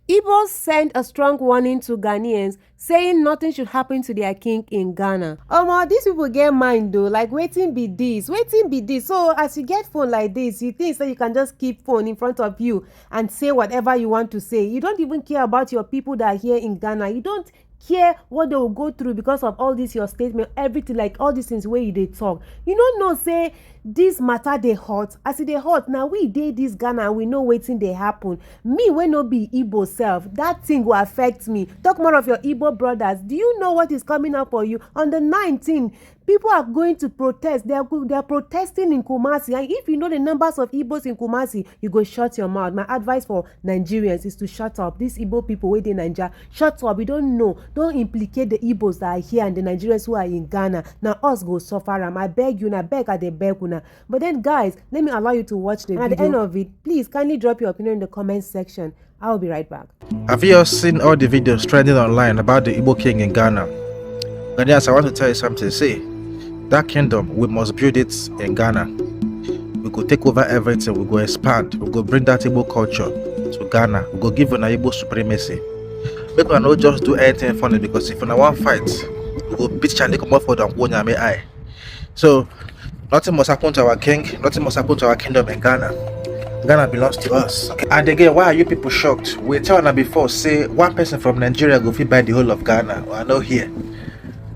Igbo'S sent a strong warning to Ghanaians, saying nothing should happen to their king in Ghana. These people get mind though, like waiting be this. So as you get phone like this, you think that you can just keep phone in front of you and say whatever you want to say. You don't even care about your people that are here in Ghana. You don't care what they will go through because of all this your statement, everything, like all these things where you dey talk. You don't know say this matter dey hot as e dey hot. Now we dey this Ghana and we know wetin dey happen. Me wey no be Igbo self, that thing will affect me. Talk more of your Igbo brothers. Do you know what is coming up for you on the 19th? People are going to protest. They are protesting in Kumasi, and if you know the numbers of Igbos in Kumasi, you go shut your mouth. My advice for Nigerians is to shut up. These Igbo people wey dey Naija, shut up. We don't know. Don't implicate the Igbos that are here and the Nigerians who are in Ghana. Now us go suffer am. I beg you, na beg I dey beg una. But then guys, let me allow you to watch the video. At the end of it, please kindly drop your opinion in the comment section. I'll be right back. Have you all seen all the videos trending online about the Igbo king in Ghana? Ghanaians, I want to tell you something. See, that kingdom, we must build it in Ghana. We go take over everything. We go expand. We go bring that Igbo culture to Ghana. We go give an Igbo supremacy. We can not just do anything funny, because if in one fight, we go beat Charlie come up for them. So nothing must happen to our king. Nothing must happen to our kingdom in Ghana. Ghana belongs to us. Okay. And again, why are you people shocked? We tell them before, say one person from Nigeria go fit buy the whole of Ghana. Well, I know here.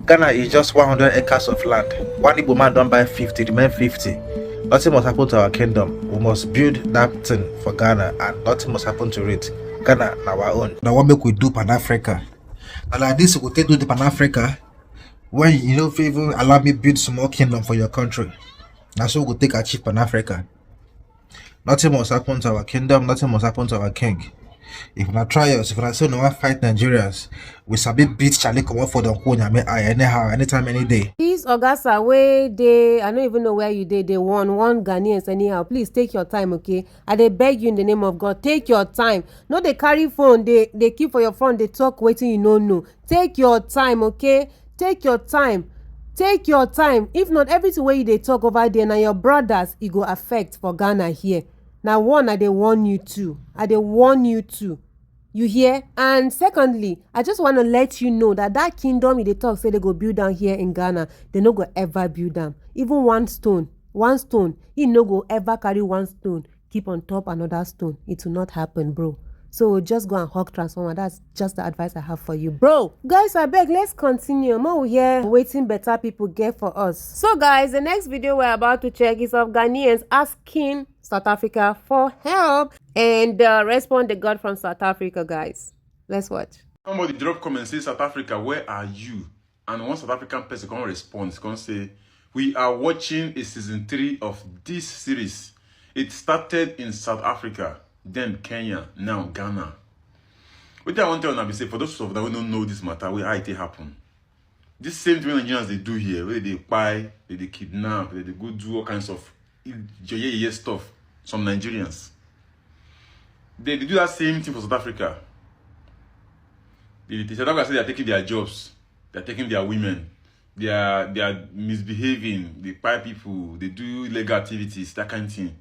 Ghana is just 100 acres of land. One Igbo man don't buy 50, remain 50. Nothing must happen to our kingdom. We must build that thing for Ghana, and nothing must happen to it. Ghana, our own. Now what make we do Pan-Africa? And like this, we take do the Pan-Africa when you know, even allow me build small kingdom for your country. That's what we take achieve Pan-Africa. Nothing must happen to our kingdom. Nothing must happen to our king. If we try us, if we say no one fight Nigerians, we sabi beat Charlie come up for them anyhow, anytime, any day. These Ogasa way they, I don't even know where you did. They one Ghanaians anyhow. Please take your time, okay? I dey beg you in the name of God, take your time. No, they carry phone. They keep for your phone. They talk waiting. You know. Take your time, okay? Take your time. Take your time. If not, everything way they talk over there now your brothers, it go affect for Ghana here. Now one, I dey warn you too. I dey warn you too. You hear? And secondly, I just want to let you know that that kingdom they talk say they go build down here in Ghana, they no go ever build them. Even one stone, he no go ever carry one stone, keep on top another stone. It will not happen, bro. So just go and hug transformer. That's just the advice I have for you, bro. Guys, I beg, let's continue. More here waiting better people get for us. So guys, the next video we're about to check is of Ghanaians asking South Africa for help, and respond they got from South Africa, guys. Let's watch. Somebody drop comment say, South Africa, where are you? And one South African person can respond, can say, we are watching a season 3 of this series. It started in South Africa, then Kenya, now Ghana. What I want to tell you say, for those of that who don't know this matter, where it happen. This same thing Nigerians they do here, where they buy, they kidnap, they go do all kinds of stuff. Some Nigerians. They do that same thing for South Africa. South Africa say they are taking their jobs, they are taking their women, they are misbehaving, they buy people, they do illegal activities, that kind of thing.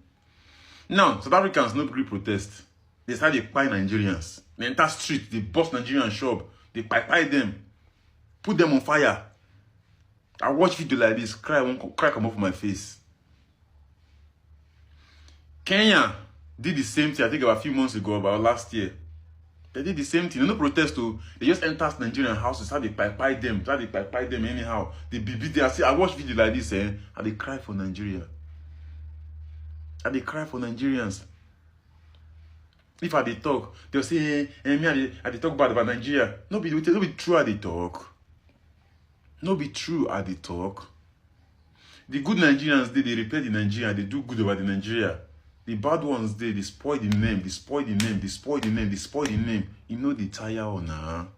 Now, South Africans no agree protest. They start to buy Nigerians. They enter street, they bust Nigerian shop, they buy them, put them on fire. I watch video like this, cry come off my face. Kenya did the same thing, I think about a few months ago, about last year. They did the same thing. No protest too. They just enter Nigerian houses, how they buy them anyhow. They beat them. I watch video like this, and they cry for Nigeria. And they cry for Nigerians. If I they talk, they'll say, me I they talk bad about Nigeria. No be true at they talk. No be true at they talk. The good Nigerians, they repair the Nigeria, they do good over the Nigeria. The bad ones, they spoil the name, they spoil the name, they spoil the name, they spoil the name. You know they tire on her.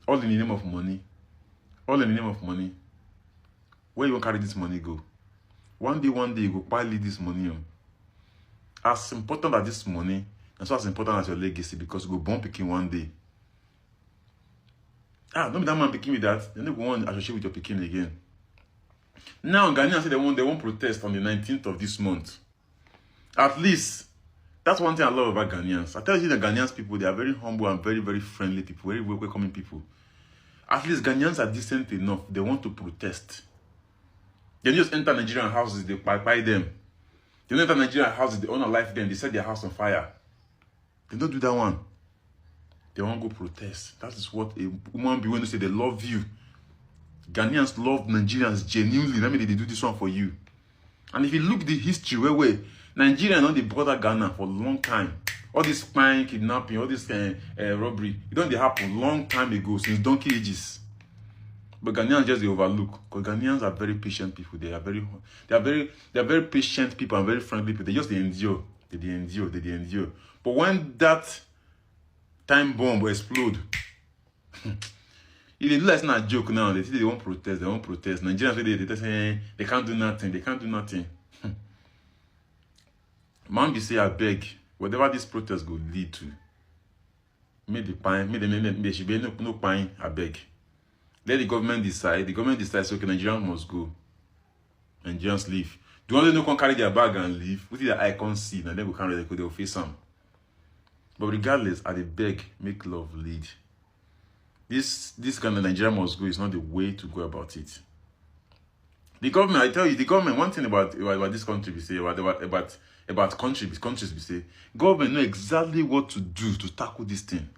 All in the name of money. All in the name of money. Where you want to carry this money go? One day you go buy this money on. As important as this money, that's as important as your legacy, because you go born picking one day. Don't be that man picking with that. Then they go on associate with your picking again. Now Ghanaians say they won't protest on the 19th of this month. At least That's one thing I love about Ghanaians. I tell you, the Ghanaians people, they are very humble and very, very friendly people, very welcoming people. At least Ghanaians are decent enough. They want to protest. They just enter Nigerian houses, they buy them. They don't enter Nigerian houses, they own a life them, they set their house on fire. They don't do that one. They won't go protest. That is what a woman be when they say they love you. Ghanaians love Nigerians genuinely. Let me they do this one for you. And if you look the history where Nigeria and the border Ghana for a long time. All this spying, kidnapping, all this robbery, it don't happen long time ago, since donkey ages. But Ghanaians just they overlook, because Ghanaians are very patient people. They are very patient people and very friendly people. They just endure. They endure. But when that time bomb will explode, if they do like it's not a joke now, they say they won't protest. Nigerians they say they can't do nothing. Man be say I beg, whatever this protest go lead to, make should be no pine, I beg. Let the government decide. The government decides, okay, Nigerians must go. Nigerians leave. Do you want to know carry their bag and leave? What is the icon see? And then we can't really go, they'll face them. But regardless, I beg, make love lead. This kind of Nigeria must go is not the way to go about it. The government, I tell you, the government, one thing about this country, we say, about countries, we say, government know exactly what to do to tackle this thing.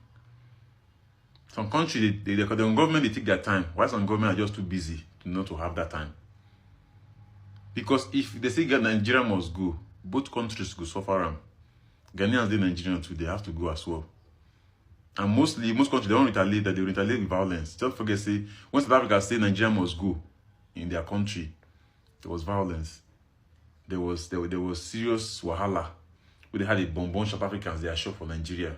Some countries, the government, they take their time. Why some government are just too busy not to have that time? Because if they say Nigeria must go, both countries go suffer them. Ghanaians, they Nigerians too, they have to go as well. And most countries, they don't retaliate, that they retaliate with violence. Just forget, say, when South Africa say Nigeria must go in their country, there was violence. There was serious wahala. Where they had a bonbon South Africans, they are shop for Nigeria.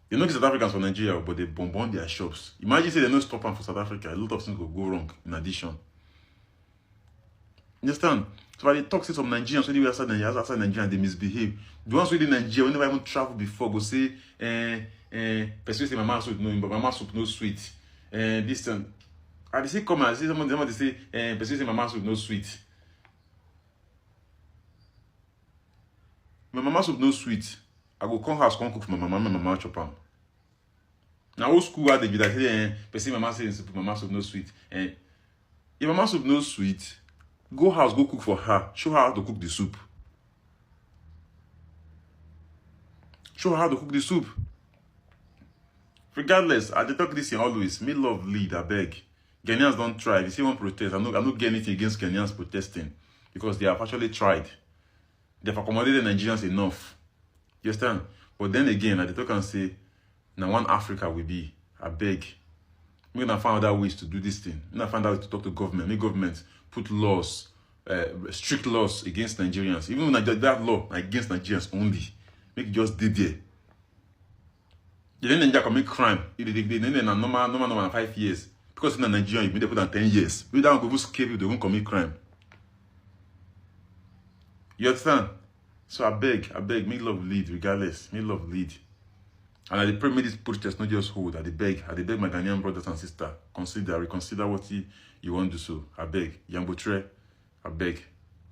They don't get South Africans for Nigeria, but they bonbon their shops. Imagine say they don't stop them for South Africa. A lot of things will go wrong in addition. You understand? So when they talk to some Nigerians, when they outside Nigeria, they misbehave. The ones who in Nigeria, when they even travel before, go say, person say mama soup no, but mama soup no sweet. This thing. And they say come and say someone they say, person say mama soup no sweet. My mama soup no sweet. I go come house, come cook for my mama chop am. Now old school they be that say, person mama say soup, mama soup no sweet. If mama soup no sweet, go house, go cook for her. Show her how to cook the soup. Show her how to cook the soup. Regardless, I talk this in always. Me love lead, I beg. Ghanaians don't try. If you see one protest, I'm not getting anything against Ghanaians protesting. Because they have actually tried. They've accommodated Nigerians enough. You understand? But then again, I talk and say, now one Africa will be, I beg. We're gonna find other ways to do this thing. We're gonna find out to talk to government. Make government put laws, strict laws against Nigerians. Even when that law against Nigerians only. Make it just did there. You then Nigeria commit crime. They normal 5 years. Because in Nigeria, you may put on 10 years. We don't go scare people, they won't commit crime. You understand? So I beg, make love lead, regardless. Make love lead. And I pray me this protest not just hold. I beg my Ghanaian brothers and sisters, reconsider what you want to do so. I beg. Yambotre, I beg.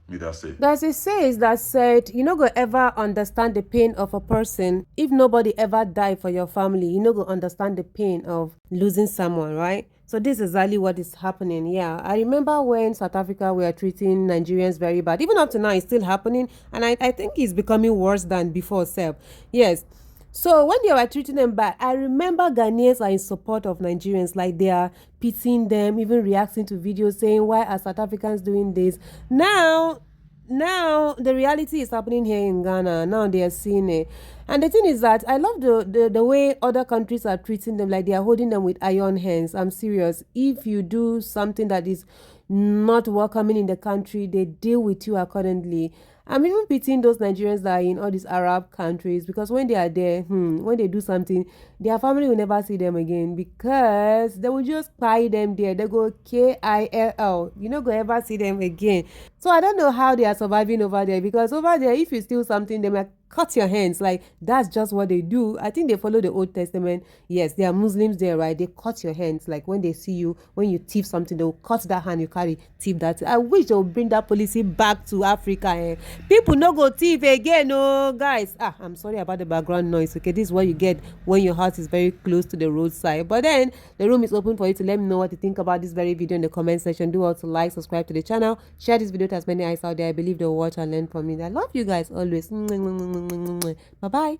Me that say. There's a saying that said, you no go ever understand the pain of a person if nobody ever die for your family. You no go understand the pain of losing someone, right? So this is exactly what is happening. Yeah, I remember when South Africa were treating Nigerians very bad. Even up to now, it's still happening. And I think it's becoming worse than before, Seb. Yes. So when they were treating them bad, I remember Ghanaians are in support of Nigerians, like they are pitying them, even reacting to videos saying, why are South Africans doing this? Now the reality is happening here in Ghana. Now they are seeing it. And the thing is that I love the way other countries are treating them, like they are holding them with iron hands. I'm serious. If you do something that is not welcoming in the country, they deal with you accordingly. I'm even pitying those Nigerians that are in all these Arab countries, because when they are there, when they do something, their family will never see them again, because they will just buy them there. They go KILL. You not go ever see them again. So I don't know how they are surviving over there, because over there, if you steal something, they might cut your hands. Like, that's just what they do. I think they follow the Old Testament. Yes, they are Muslims there, right? They cut your hands. Like, when they see you, when you thief something, they'll cut that hand you carry, thief that. I wish they'll bring that policy back to Africa. People no go thief again, oh guys. I'm sorry about the background noise. Okay, this is what you get when your house is very close to the roadside. But then the room is open for you to let me know what you think about this very video in the comment section. Do also like, subscribe to the channel, share this video to as many eyes out there. I believe they'll watch and learn from me. I love you guys always. Bye bye.